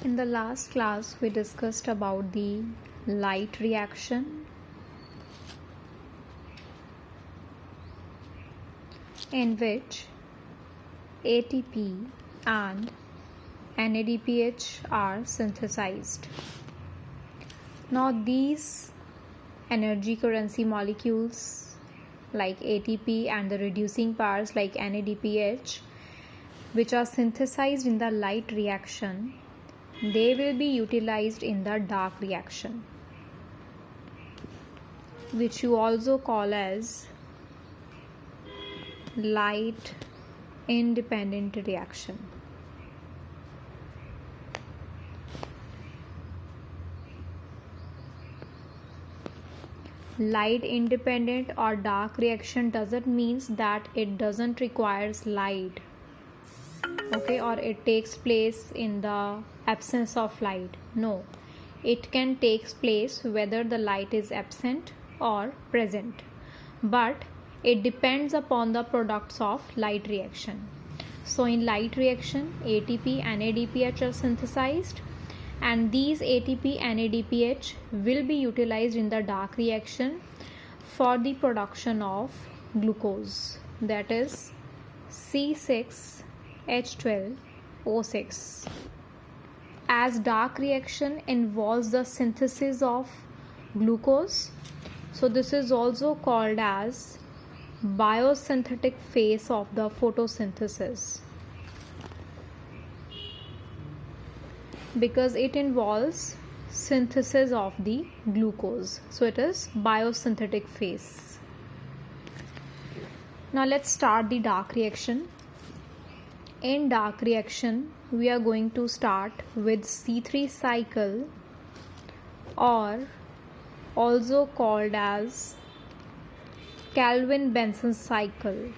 In the last class, we discussed about the light reaction, in which ATP and NADPH are synthesized. Now, these energy currency molecules like ATP and the reducing powers like NADPH, which are synthesized in the light reaction, they will be utilized in the dark reaction, which you also call as light independent reaction. Light independent or dark reaction doesn't mean that it doesn't requires light, okay, or it takes place in the absence of light. No, it can take place whether the light is absent or present, but it depends upon the products of light reaction. So in light reaction, ATP and NADPH are synthesized, and these ATP and NADPH will be utilized in the dark reaction for the production of glucose, that is C6H12O6. As dark reaction involves the synthesis of glucose, so this is also called as biosynthetic phase of the photosynthesis, because it involves synthesis of the glucose. So it is biosynthetic phase. Now let's start the dark reaction. In dark reaction, we are going to start with C3 cycle, or also called as Kelvin-Benson cycle.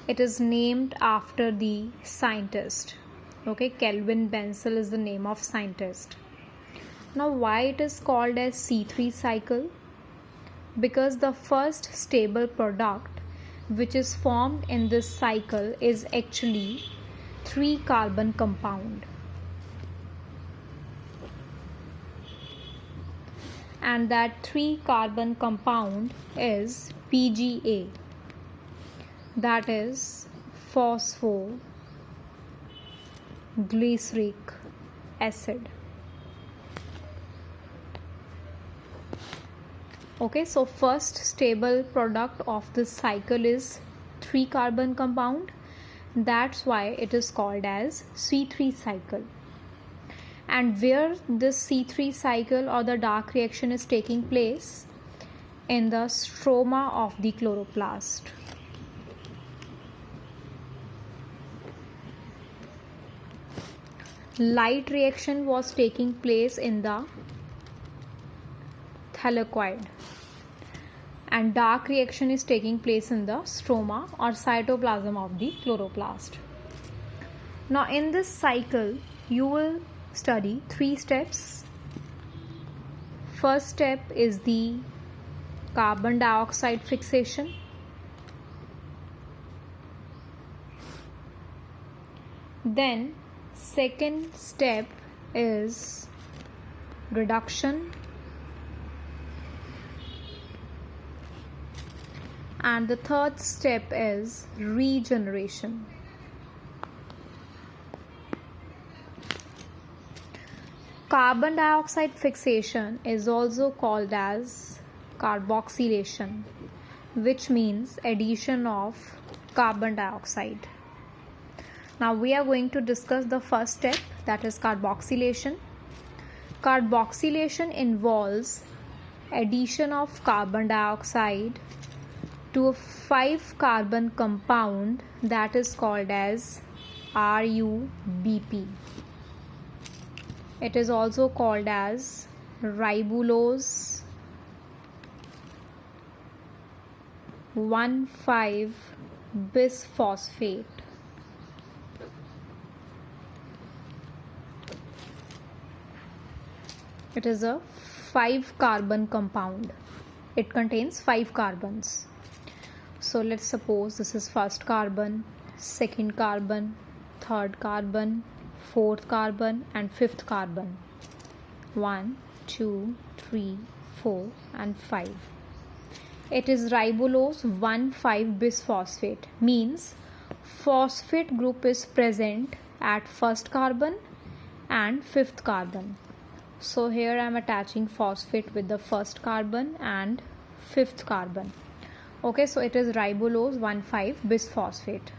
It is named after the scientist. Okay, Kelvin Benson is the name of scientist. Now, why it is called as C3 cycle? Because the first stable product which is formed in this cycle is actually 3-carbon compound. And that 3-carbon compound is PGA, that is phosphoglyceric acid. Okay, so first stable product of this cycle is 3-carbon compound. That's why it is called as C3 cycle. And where this C3 cycle or the dark reaction is taking place? In the stroma of the chloroplast. Light reaction was taking place in the thylakoid, and dark reaction is taking place in the stroma or cytoplasm of the chloroplast. Now in this cycle, you will study 3 steps. First step is the carbon dioxide fixation. Then second step is reduction, and the third step is regeneration. Carbon dioxide fixation is also called as carboxylation, which means addition of carbon dioxide. Now we are going to discuss the first step, that is carboxylation. Carboxylation involves addition of carbon dioxide to a 5-carbon compound that is called as RUBP. It is also called as ribulose 1,5-bisphosphate. It is a 5-carbon compound. It contains 5 carbons. So let's suppose this is first carbon, second carbon, third carbon, fourth carbon and fifth carbon. 1, 2, 3, 4 and 5. It is ribulose 1,5-bisphosphate, means phosphate group is present at first carbon and fifth carbon. So here I am attaching phosphate with the first carbon and fifth carbon. Okay, so it is ribulose 1,5-bisphosphate.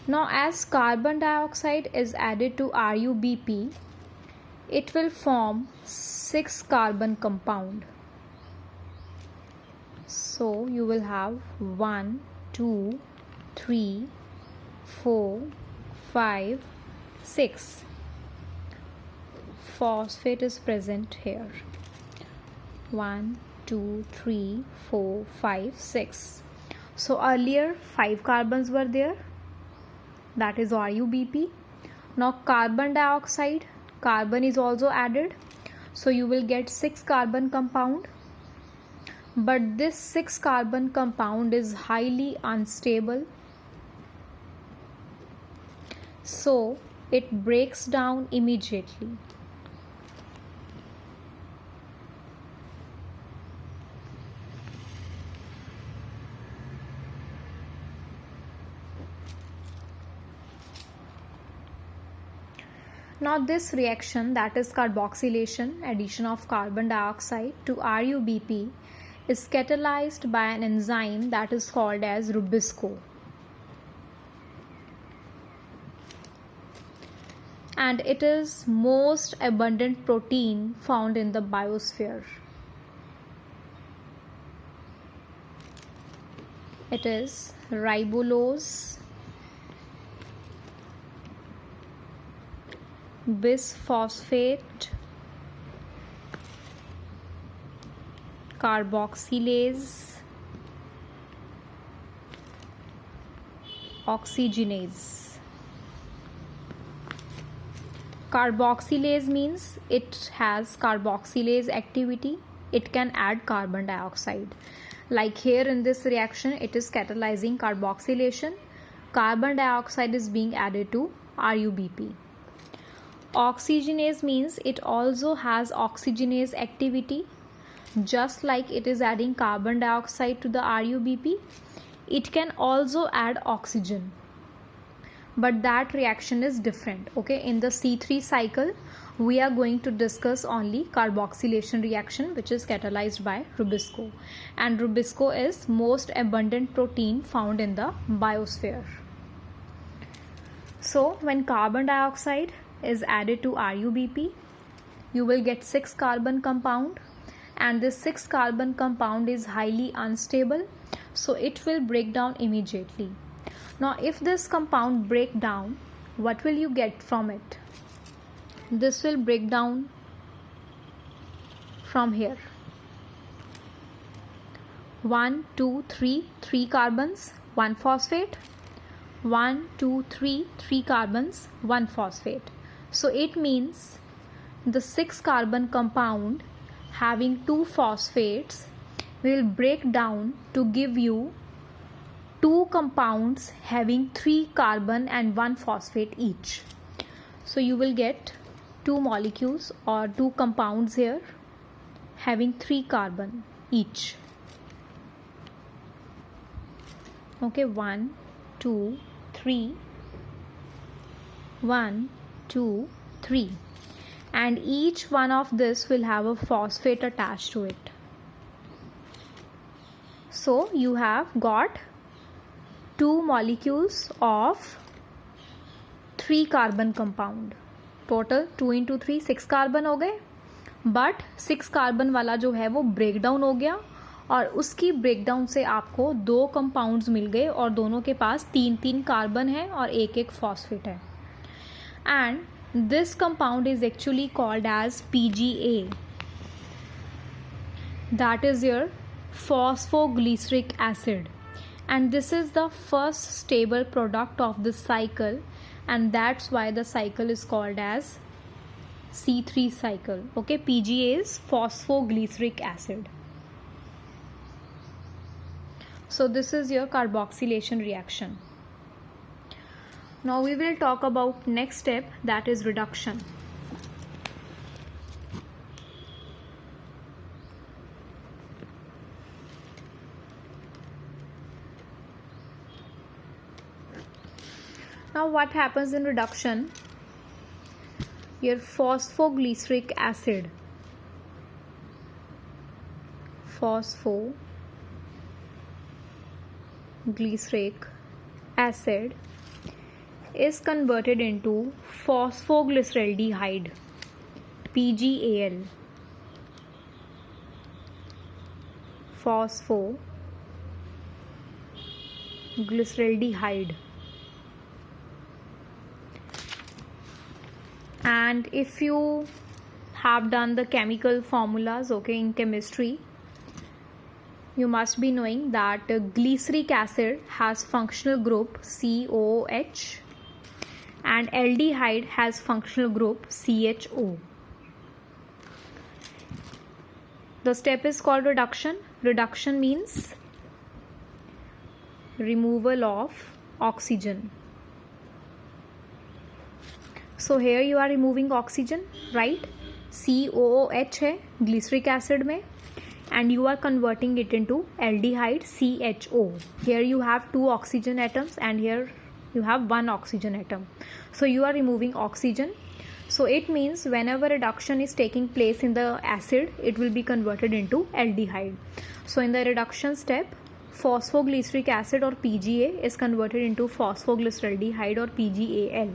Now as carbon dioxide is added to RuBP, it will form 6 carbon compound. So you will have 1, 2, 3, 4, 5, 6. Phosphate is present here. 1, 2, 3, 4, 5, 6. So earlier 5 carbons were there. That is RuBP. Now carbon dioxide, carbon is also added. So you will get 6 carbon compound. But this 6 carbon compound is highly unstable. So it breaks down immediately. Now this reaction, that is carboxylation, addition of carbon dioxide to RuBP, is catalyzed by an enzyme that is called as Rubisco. And it is most abundant protein found in the biosphere. It is ribulose bisphosphate carboxylase oxygenase. Carboxylase means it has carboxylase activity. It can add carbon dioxide. Like here in this reaction, it is catalyzing carboxylation. Carbon dioxide is being added to RuBP. Oxygenase means it also has oxygenase activity. Just like it is adding carbon dioxide to the RuBP, it can also add oxygen. But that reaction is different. Okay, in the C3 cycle, we are going to discuss only carboxylation reaction, which is catalyzed by Rubisco. And Rubisco is most abundant protein found in the biosphere. So when carbon dioxide is added to RuBP, you will get 6 carbon compound, and this 6 carbon compound is highly unstable, so it will break down immediately. Now if this compound break down, what will you get from it? This will break down from here. 1, 2, 3, 3 carbons, 1 phosphate. 1, 2, 3, 3 carbons, 1 phosphate. So it means the 6 carbon compound having 2 phosphates will break down to give you 2 compounds having 3 carbon and 1 phosphate each. So you will get 2 molecules or 2 compounds here having 3 carbon each. Okay, 1, 2, 3, 1, 2, 3, and each one of this will have a phosphate attached to it. So you have got 2 molecules of 3 carbon compound. Total 2 into 3 6 carbon हो गए, but 6 carbon वाला जो है वो break down हो गया और उसकी ब्रेक डाउन से आपको 2 कंपाउंड्स मिल गए और दोनों के पास 3-3 कार्बन है और एक फॉस्फेट है. And this compound is actually called as PGA, that is your phosphoglyceric acid, and this is the first stable product of this cycle, and that's why the cycle is called as C3 cycle. Okay, PGA is phosphoglyceric acid. So this is your carboxylation reaction. Now we will talk about next step, that is reduction. Now what happens in reduction? Your phosphoglyceric acid, phosphoglyceric acid is converted into phosphoglyceraldehyde, PGAL. Phosphoglyceraldehyde. And if you have done the chemical formulas, okay, in chemistry, you must be knowing that glyceric acid has functional group COOH and aldehyde has functional group CHO. The step is called reduction. Reduction means removal of oxygen. So here you are removing oxygen, right? COOH है glyceric acid में, and you are converting it into aldehyde CHO. Here you have 2 oxygen atoms and here you have 1 oxygen atom. So you are removing oxygen. So it means whenever reduction is taking place in the acid, it will be converted into aldehyde. So in the reduction step, phosphoglyceric acid or PGA is converted into phosphoglyceraldehyde or PGAL.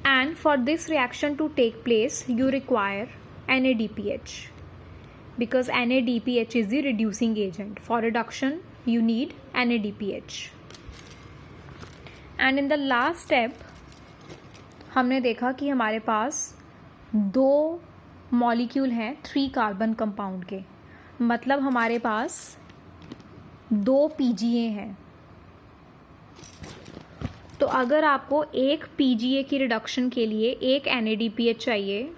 And for this reaction to take place, you require NADPH, because NADPH is the reducing agent. For reduction, you need NADPH. And in the last step, हमने देखा कि हमारे पास 2 molecule हैं 3 carbon compound के, मतलब हमारे पास 2 PGA हैं. तो अगर आपको एक PGA की रिडक्शन के लिए एक NADPH चाहिए,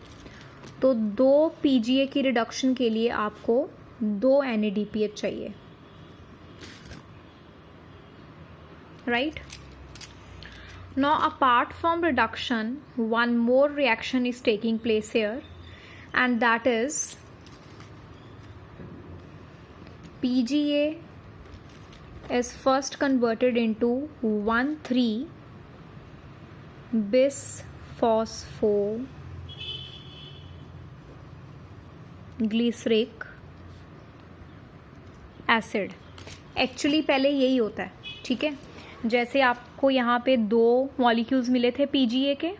तो 2 PGA की रिडक्शन के लिए आपको 2 NADPH चाहिए, right? Now apart from reduction, one more reaction is taking place here, and that is PGA is first converted into 1,3-bisphosphoglyceric acid. Actually पहले यही होता है, ठीक है? जैसे आपको यहाँ पे 2 मॉलिक्यूल्स मिले थे PGA के,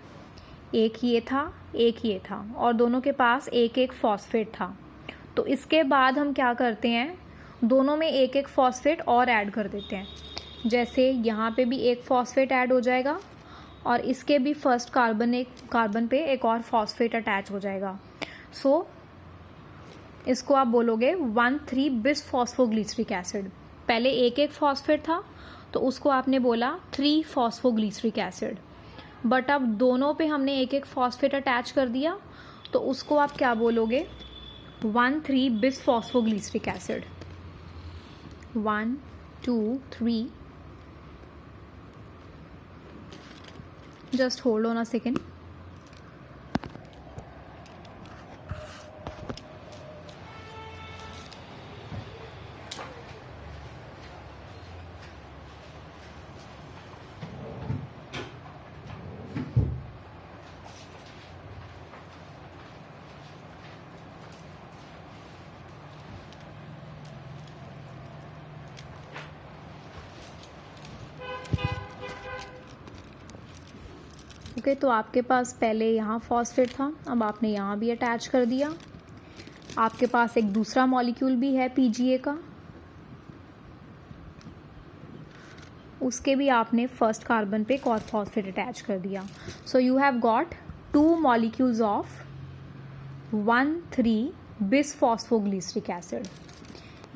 एक ये था, एक ये था, और दोनों के पास एक एक फॉस्फेट था. तो इसके बाद हम क्या करते हैं, दोनों में एक एक फॉस्फेट और ऐड कर देते हैं. जैसे यहाँ पे भी एक फॉस्फेट ऐड हो जाएगा और इसके भी फर्स्ट कार्बन पे एक और फॉस्फेट अटैच हो जाएगा. सो इसको आप बोलोगे 1,3-bisphosphoglyceric एसिड. पहले एक एक फॉस्फेट था तो उसको आपने बोला 3-phosphoglyceric एसिड, बट अब दोनों पे हमने एक एक फॉस्फेट अटैच कर दिया तो उसको आप क्या बोलोगे, 1,3-bisphosphoglyceric acid. 1, 2, 3. Just hold on a second. Okay, तो आपके पास पहले यहाँ फॉस्फेट था, अब आपने यहाँ भी अटैच कर दिया. आपके पास एक दूसरा मॉलिक्यूल भी है PGA का, उसके भी आपने फर्स्ट कार्बन पे एक और फॉस्फेट अटैच कर दिया. So you have got 2 molecules of 1,3-bisphosphoglyceric acid.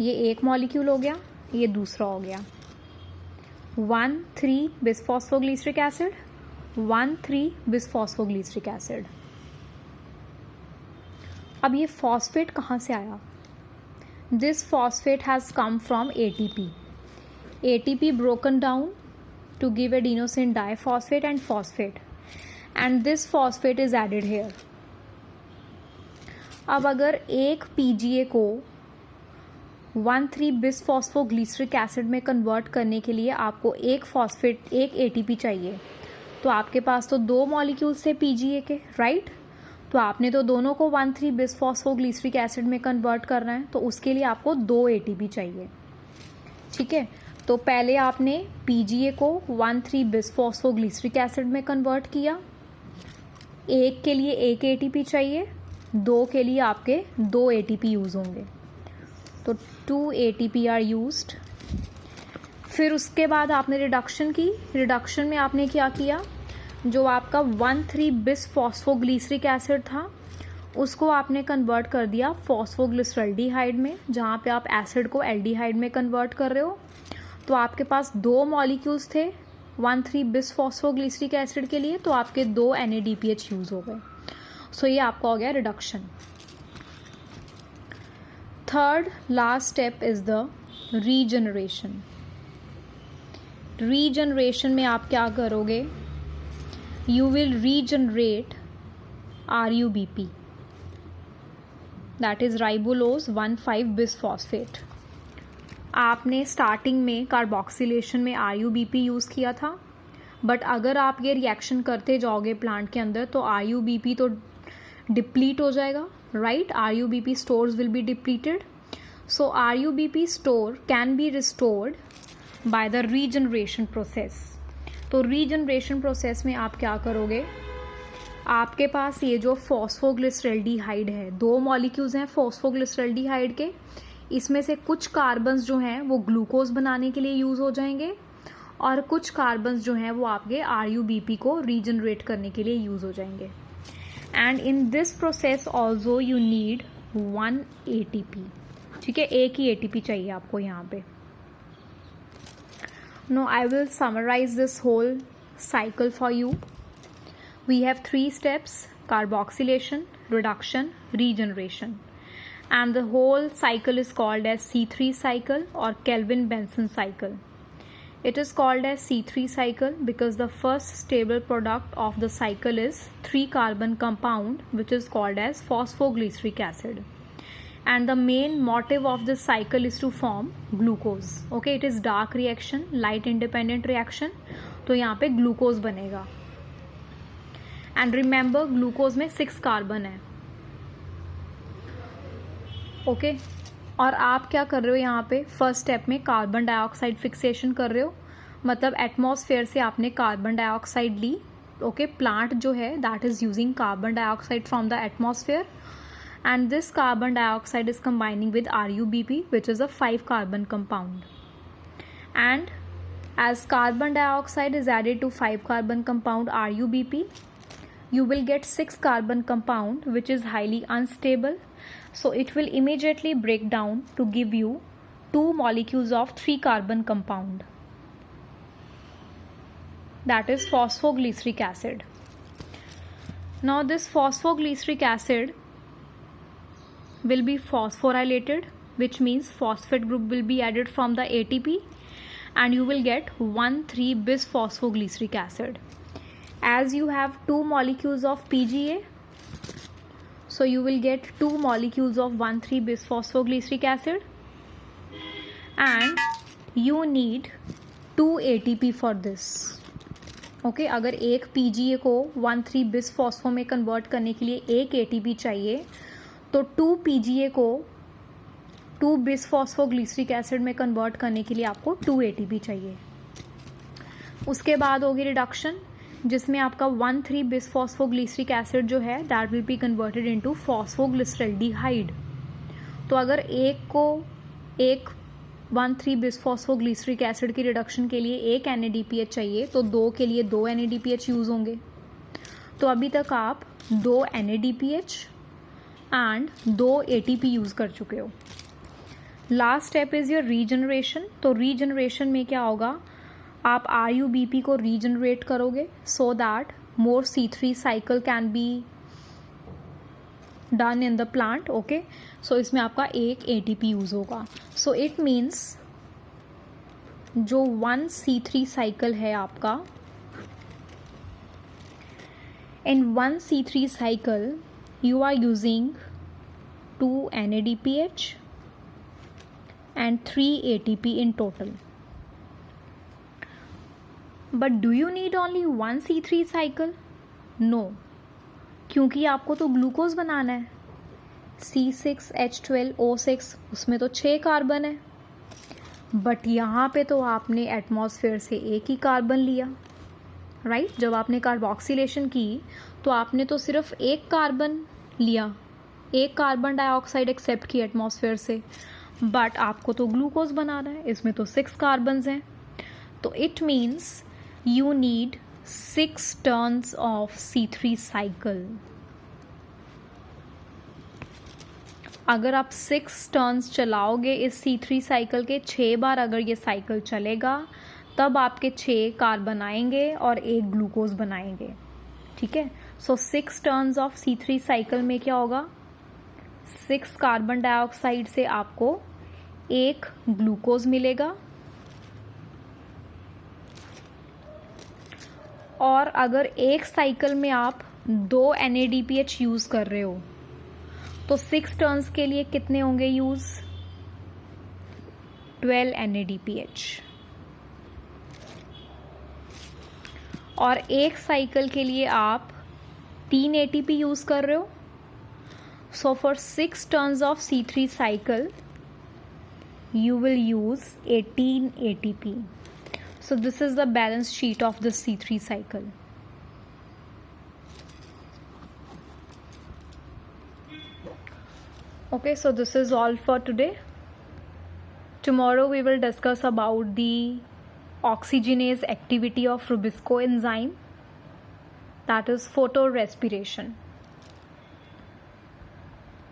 ये एक मॉलिक्यूल हो गया, ये दूसरा हो गया. 1,3-bisphosphoglyceric acid, 1,3-bisphosphoglyceric acid. अब ये फॉस्फेट कहाँ से आया? This phosphate has come from ATP. ATP broken down to give adenosine diphosphate and phosphate, and this phosphate is added here. अब अगर एक PGA को 1,3-बिसफॉस्फोग्लिसरिक एसिड में कन्वर्ट करने के लिए आपको एक फॉस्फेट, एक ATP चाहिए, तो आपके पास तो दो मॉलिक्यूल्स थे PGA के, राइट? तो आपने तो दोनों को 1,3-बिसफॉस्फोग्लिसरिक एसिड में कन्वर्ट करना है, तो उसके लिए आपको 2 ATP चाहिए, ठीक है? तो पहले आपने PGA को 1,3-बिसफॉस्फोग्लिसरिक एसिड में कन्वर्ट किया, एक के लिए एक ATP चाहिए, दो के लिए आपके 2 ATP यूज़ होंगे, तो 2 ATP आर यूज्ड। फिर उसके बाद आपने रिडक्शन की। रिडक्शन में आपने क्या किया, जो आपका 1,3-बिसफॉस्फोग्लिसरिक एसिड था उसको आपने कन्वर्ट कर दिया फॉस्फोग्लिसरल्डिहाइड में, जहाँ पे आप एसिड को एल्डिहाइड में कन्वर्ट कर रहे हो। तो आपके पास दो मॉलिक्यूल्स थे 1,3-बिसफॉस्फोग्लिसरिक एसिड के लिए, तो आपके 2 NADPH यूज़ हो गए। सो ये आपका हो गया reduction. Third last step is the regeneration. Regeneration में आप क्या करोगे, you will regenerate RUBP, that is ribulose 1,5-बिसफॉस्फेट। आपने स्टार्टिंग में कार्बोक्सिलेशन में RUBP यूज़ किया था, बट अगर आप ये रिएक्शन करते जाओगे प्लांट के अंदर तो RUBP तो डिप्लीट हो जाएगा, right? RUBP stores will be depleted. So RUBP store can be restored by the regeneration process. तो रीजनरेशन प्रोसेस में आप क्या करोगे, आपके पास ये जो फॉस्फोग्लिसरल्डिहाइड है, दो मॉलिक्यूल्स हैं फॉस्फोग्लिसरल्डिहाइड के, इसमें से कुछ कार्बन्स जो हैं वो ग्लूकोज बनाने के लिए यूज़ हो जाएंगे और कुछ कार्बन्स जो हैं वो आपके RUBP को रीजनरेट करने के लिए यूज़ हो जाएंगे। And in this process also you need 1 ATP, ठीक है? एक ही ATP चाहिए आपको यहाँ पे। Now I will summarize this whole cycle for you. We have 3 steps: carboxylation, reduction, regeneration, and the whole cycle is called as C3 cycle or Kelvin-Benson cycle. It is called as C3 cycle because the first stable product of the cycle is 3-carbon compound which is called as phosphoglyceric acid. And the main motive of this cycle is to form glucose. Okay, it is dark reaction, light independent reaction. तो यहाँ पे glucose बनेगा। And remember, glucose में 6 carbon है। Okay, और आप क्या कर रहे हो यहाँ पे, फर्स्ट स्टेप में कार्बन डाइऑक्साइड फिक्सेशन कर रहे हो, मतलब एटमॉस्फेयर से आपने कार्बन डाइऑक्साइड ली। ओके, प्लांट जो है that is using carbon dioxide from the atmosphere, and this carbon dioxide is combining with RUBP, which is a 5-carbon compound. And as carbon dioxide is added to 5-carbon compound RUBP, you will get 6-carbon compound which is highly unstable, so it will immediately break down to give you 2 molecules of 3-carbon compound, that is phosphoglyceric acid. Now this phosphoglyceric acid will be phosphorylated, which means phosphate group will be added from the ATP and you will get 1,3-bisphosphoglyceric acid. As you have 2 molecules of PGA, so you will get 2 molecules of 1,3-bisphosphoglyceric acid and you need 2 ATP for this. Okay, अगर एक PGA को 1,3-बिसफॉस्फो में convert करने के लिए एक ATP चाहिए, तो 2 PGA को 2-बिसफॉस्फोग्लिसरिक एसिड में कन्वर्ट करने के लिए आपको 2 ATP चाहिए। उसके बाद होगी रिडक्शन, जिसमें आपका 1,3-बिसफॉस्फोग्लिसरिक एसिड जो है that will be converted into phosphoglyceraldehyde. तो अगर एक 1,3-बिसफॉस्फोग्लिसरिक एसिड की रिडक्शन के लिए एक NADPH चाहिए, तो 2 के लिए 2 NADPH यूज़ होंगे। तो अभी तक आप 2 NADPH एंड 2 ATP यूज़ कर चुके हो। Last step is your regeneration. तो रीजनरेशन में क्या होगा, आप RUBP को रीजनरेट करोगे so that more C3 cycle can be done in the plant. Okay, so इसमें आपका एक ATP यूज़ होगा। सो इट मीन्स जो 1C3 साइकिल है आपका, in 1C3 cycle you are using 2 NADPH and 3 ATP in total. But do you need only 1C3 cycle? No, क्योंकि आपको तो ग्लूकोज बनाना है। C6H12O6 उसमें तो 6 कार्बन है, बट यहाँ पे तो आपने एटमॉस्फेयर से एक ही कार्बन लिया, राइट? जब आपने कार्बोक्सिलेशन की तो आपने तो सिर्फ एक कार्बन लिया, एक कार्बन डाइऑक्साइड एक्सेप्ट की एटमॉस्फेयर से, बट आपको तो ग्लूकोज बनाना है, इसमें तो 6 कार्बन्स हैं। तो it means you need 6 turns of C3 cycle. अगर आप 6 टर्न्स चलाओगे इस C3 साइकिल के, 6 बार अगर ये साइकिल चलेगा तब आपके 6 कार्बन आएंगे और एक ग्लूकोज बनाएंगे, ठीक है? सो 6 टर्न्स ऑफ C3 साइकिल में क्या होगा? 6 कार्बन डाइऑक्साइड से आपको एक ग्लूकोज मिलेगा, और अगर एक साइकिल में आप 2 NADPH यूज़ कर रहे हो तो 6 टर्न्स के लिए कितने होंगे यूज़? 12 NADPH। और एक साइकिल के लिए आप 3 ATP यूज़ कर रहे हो। So for 6 turns of C3 cycle you will use 18 ATP. So this is the balance sheet of the C3 cycle. Okay, so this is all for today. Tomorrow we will discuss about the oxygenase activity of Rubisco enzyme, that is photorespiration.